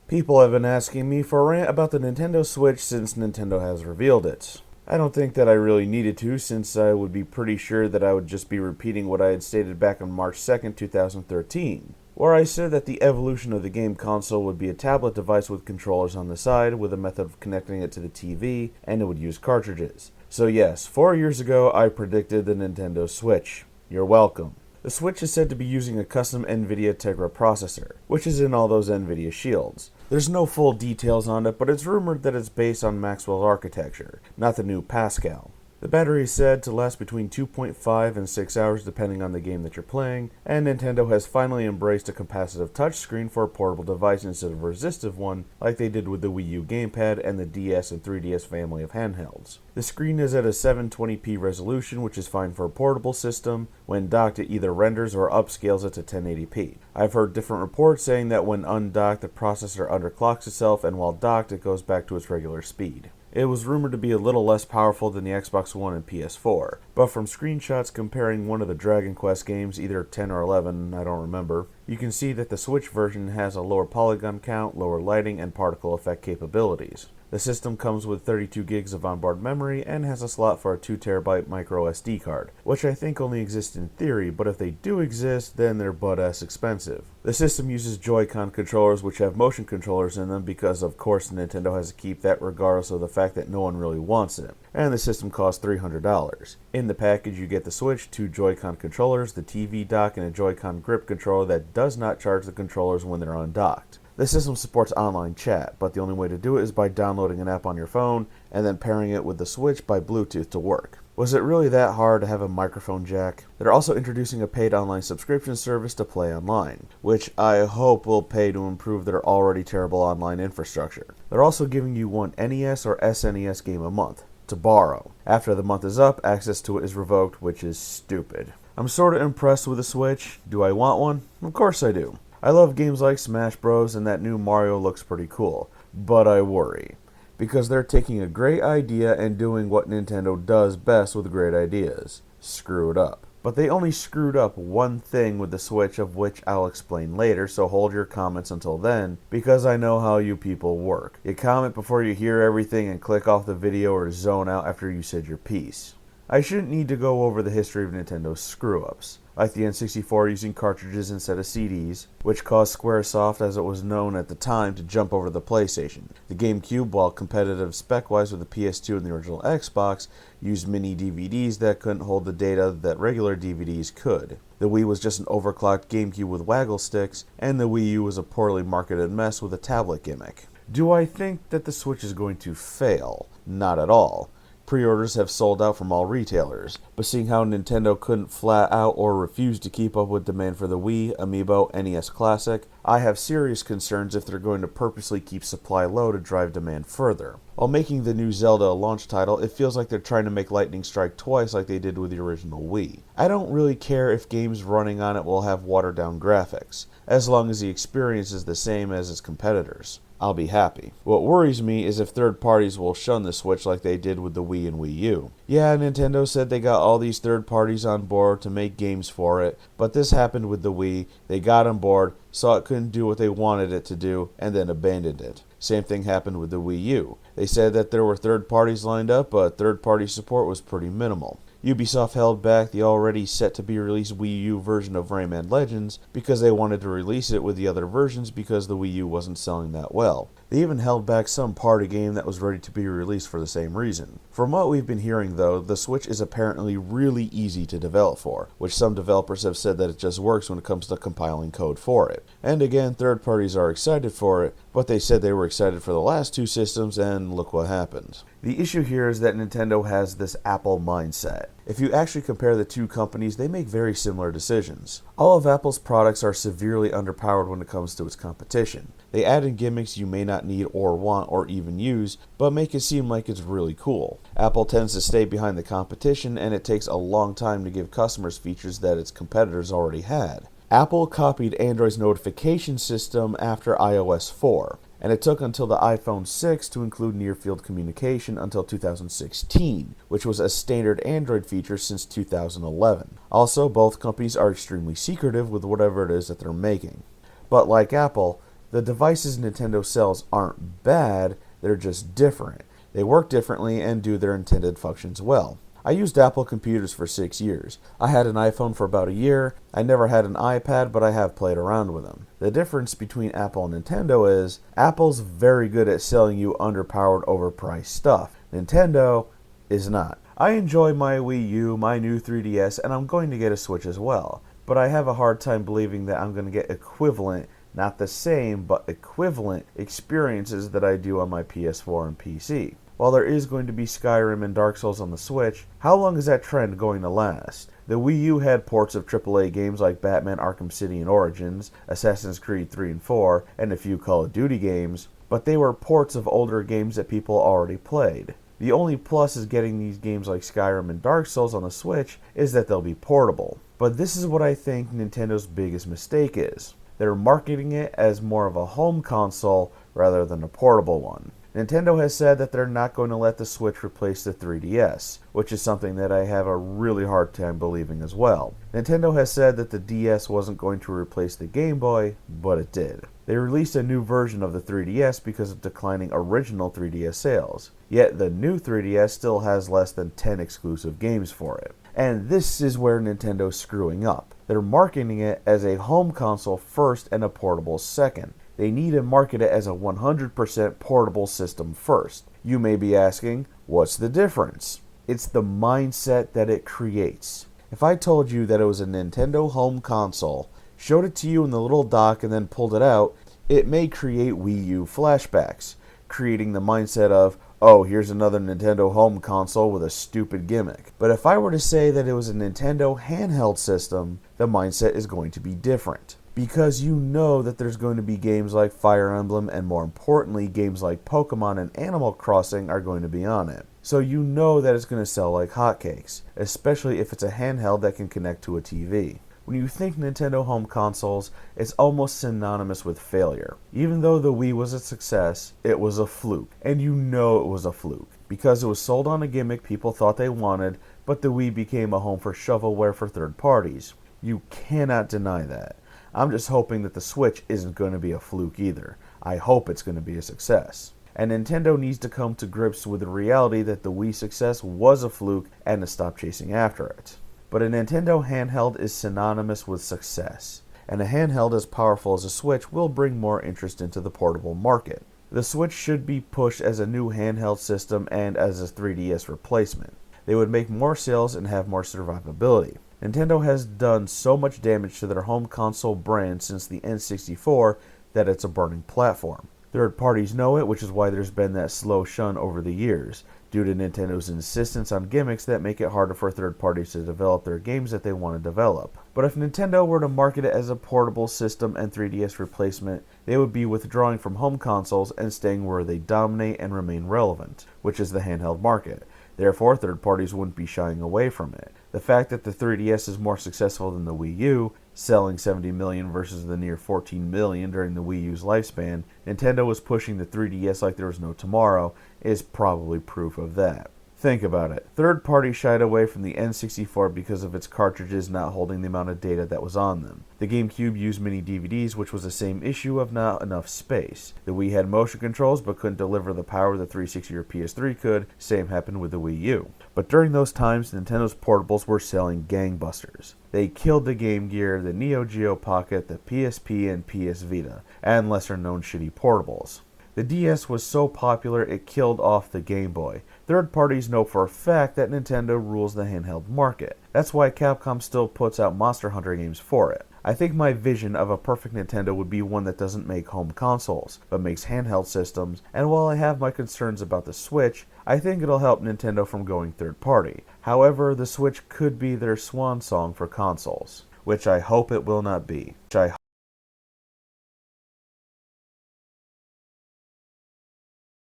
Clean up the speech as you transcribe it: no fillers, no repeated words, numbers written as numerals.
People have been asking me for a rant about the Nintendo Switch since Nintendo has revealed it. I don't think that I really needed to, since I would be pretty sure that I would just be repeating what I had stated back on March 2nd, 2013, where I said that the evolution of the game console would be a tablet device with controllers on the side, with a method of connecting it to the TV, and it would use cartridges. So yes, 4 years ago I predicted the Nintendo Switch. You're welcome. The Switch is said to be using a custom NVIDIA Tegra processor, which is in all those NVIDIA shields. There's no full details on it, but it's rumored that it's based on Maxwell's architecture, not the new Pascal. The battery is said to last between 2.5 and 6 hours depending on the game that you're playing, and Nintendo has finally embraced a capacitive touchscreen for a portable device instead of a resistive one, like they did with the Wii U gamepad and the DS and 3DS family of handhelds. The screen is at a 720p resolution, which is fine for a portable system. When docked, it either renders or upscales it to 1080p. I've heard different reports saying that when undocked, the processor underclocks itself, and while docked, it goes back to its regular speed. It was rumored to be a little less powerful than the Xbox One and PS4, but from screenshots comparing one of the Dragon Quest games, either 10 or 11, I don't remember, you can see that the Switch version has a lower polygon count, lower lighting, and particle effect capabilities. The system comes with 32 gigs of onboard memory and has a slot for a 2TB micro SD card, which I think only exists in theory, but if they do exist, then they're butt-ass expensive. The system uses Joy-Con controllers, which have motion controllers in them because of course Nintendo has to keep that regardless of the fact that no one really wants it, and the system costs $300. In the package you get the Switch, 2 Joy-Con controllers, the TV dock, and a Joy-Con grip controller that does not charge the controllers when they're undocked. The system supports online chat, but the only way to do it is by downloading an app on your phone and then pairing it with the Switch by Bluetooth to work. Was it really that hard to have a microphone jack? They're also introducing a paid online subscription service to play online, which I hope will pay to improve their already terrible online infrastructure. They're also giving you one NES or SNES game a month to borrow. After the month is up, access to it is revoked, which is stupid. I'm sort of impressed with the Switch. Do I want one? Of course I do. I love games like Smash Bros, and that new Mario looks pretty cool, but I worry, because they're taking a great idea and doing what Nintendo does best with great ideas: screw it up. But they only screwed up one thing with the Switch, of which I'll explain later, so hold your comments until then, because I know how you people work. You comment before you hear everything and click off the video or zone out after you said your piece. I shouldn't need to go over the history of Nintendo's screw-ups, like the N64 using cartridges instead of CDs, which caused Squaresoft, as it was known at the time, to jump over the PlayStation. The GameCube, while competitive spec-wise with the PS2 and the original Xbox, used mini DVDs that couldn't hold the data that regular DVDs could. The Wii was just an overclocked GameCube with waggle sticks, and the Wii U was a poorly marketed mess with a tablet gimmick. Do I think that the Switch is going to fail? Not at all. Pre-orders have sold out from all retailers, but seeing how Nintendo couldn't flat out or refuse to keep up with demand for the Wii, Amiibo, NES Classic, I have serious concerns if they're going to purposely keep supply low to drive demand further. While making the new Zelda a launch title, it feels like they're trying to make lightning strike twice like they did with the original Wii. I don't really care if games running on it will have watered down graphics, as long as the experience is the same as its competitors. I'll be happy. What worries me is if third parties will shun the Switch like they did with the Wii and Wii U. Yeah, Nintendo said they got all these third parties on board to make games for it, but this happened with the Wii. They got on board, saw it couldn't do what they wanted it to do, and then abandoned it. Same thing happened with the Wii U. They said that there were third parties lined up, but third party support was pretty minimal. Ubisoft held back the already set-to-be-released Wii U version of Rayman Legends because they wanted to release it with the other versions because the Wii U wasn't selling that well. They even held back some party game that was ready to be released for the same reason. From what we've been hearing though, the Switch is apparently really easy to develop for, which some developers have said that it just works when it comes to compiling code for it. And again, third parties are excited for it, but they said they were excited for the last two systems, and look what happened. The issue here is that Nintendo has this Apple mindset. If you actually compare the two companies, they make very similar decisions. All of Apple's products are severely underpowered when it comes to its competition. They add in gimmicks you may not need or want or even use, but make it seem like it's really cool. Apple tends to stay behind the competition, and it takes a long time to give customers features that its competitors already had. Apple copied Android's notification system after iOS 4, and it took until the iPhone 6 to include near-field communication until 2016, which was a standard Android feature since 2011. Also, both companies are extremely secretive with whatever it is that they're making. But like Apple, The devices Nintendo sells aren't bad, they're just different. They work differently and do their intended functions well. I used Apple computers for 6 years. I had an iPhone for about a year. I never had an iPad, but I have played around with them. The difference between Apple and Nintendo is Apple's very good at selling you underpowered, overpriced stuff. Nintendo is not. I enjoy my Wii U, my new 3DS, and I'm going to get a Switch as well. But I have a hard time believing that I'm going to get equivalent, not the same, but equivalent experiences that I do on my PS4 and PC. While there is going to be Skyrim and Dark Souls on the Switch, how long is that trend going to last? The Wii U had ports of AAA games like Batman Arkham City and Origins, Assassin's Creed 3 and 4, and a few Call of Duty games, but they were ports of older games that people already played. The only plus is getting these games like Skyrim and Dark Souls on the Switch is that they'll be portable. But this is what I think Nintendo's biggest mistake is. They're marketing it as more of a home console rather than a portable one. Nintendo has said that they're not going to let the Switch replace the 3DS, which is something that I have a really hard time believing as well. Nintendo has said that the DS wasn't going to replace the Game Boy, but it did. They released a new version of the 3DS because of declining original 3DS sales, yet the new 3DS still has less than 10 exclusive games for it. And this is where Nintendo's screwing up. They're marketing it as a home console first and a portable second. They need to market it as a 100% portable system first. You may be asking, what's the difference? It's the mindset that it creates. If I told you that it was a Nintendo home console, showed it to you in the little dock and then pulled it out, it may create Wii U flashbacks, creating the mindset of, oh, here's another Nintendo home console with a stupid gimmick. But if I were to say that it was a Nintendo handheld system, the mindset is going to be different. Because you know that there's going to be games like Fire Emblem and more importantly, games like Pokemon and Animal Crossing are going to be on it. So you know that it's going to sell like hotcakes, especially if it's a handheld that can connect to a TV. When you think Nintendo home consoles, it's almost synonymous with failure. Even though the Wii was a success, it was a fluke. And you know it was a fluke. Because it was sold on a gimmick people thought they wanted, but the Wii became a home for shovelware for third parties. You cannot deny that. I'm just hoping that the Switch isn't going to be a fluke either. I hope it's going to be a success. And Nintendo needs to come to grips with the reality that the Wii success was a fluke and to stop chasing after it. But a Nintendo handheld is synonymous with success, and a handheld as powerful as a Switch will bring more interest into the portable market. The Switch should be pushed as a new handheld system and as a 3DS replacement. They would make more sales and have more survivability. Nintendo has done so much damage to their home console brand since the N64 that it's a burning platform. Third parties know it, which is why there's been that slow shun over the years, due to Nintendo's insistence on gimmicks that make it harder for third parties to develop their games that they want to develop. But if Nintendo were to market it as a portable system and 3DS replacement, they would be withdrawing from home consoles and staying where they dominate and remain relevant, which is the handheld market. Therefore, third parties wouldn't be shying away from it. The fact that the 3DS is more successful than the Wii U, selling 70 million versus the near 14 million during the Wii U's lifespan, Nintendo was pushing the 3DS like there was no tomorrow, is probably proof of that. Think about it. Third parties shied away from the N64 because of its cartridges not holding the amount of data that was on them. The GameCube used mini DVDs, which was the same issue of not enough space. The Wii had motion controls but couldn't deliver the power the 360 or PS3 could. Same happened with the Wii U. But during those times, Nintendo's portables were selling gangbusters. They killed the Game Gear, the Neo Geo Pocket, the PSP, and PS Vita, and lesser known shitty portables. The DS was so popular it killed off the Game Boy. Third parties know for a fact that Nintendo rules the handheld market. That's why Capcom still puts out Monster Hunter games for it. I think my vision of a perfect Nintendo would be one that doesn't make home consoles, but makes handheld systems, and while I have my concerns about the Switch, I think it'll help Nintendo from going third party. However, the Switch could be their swan song for consoles, which I hope it will not be.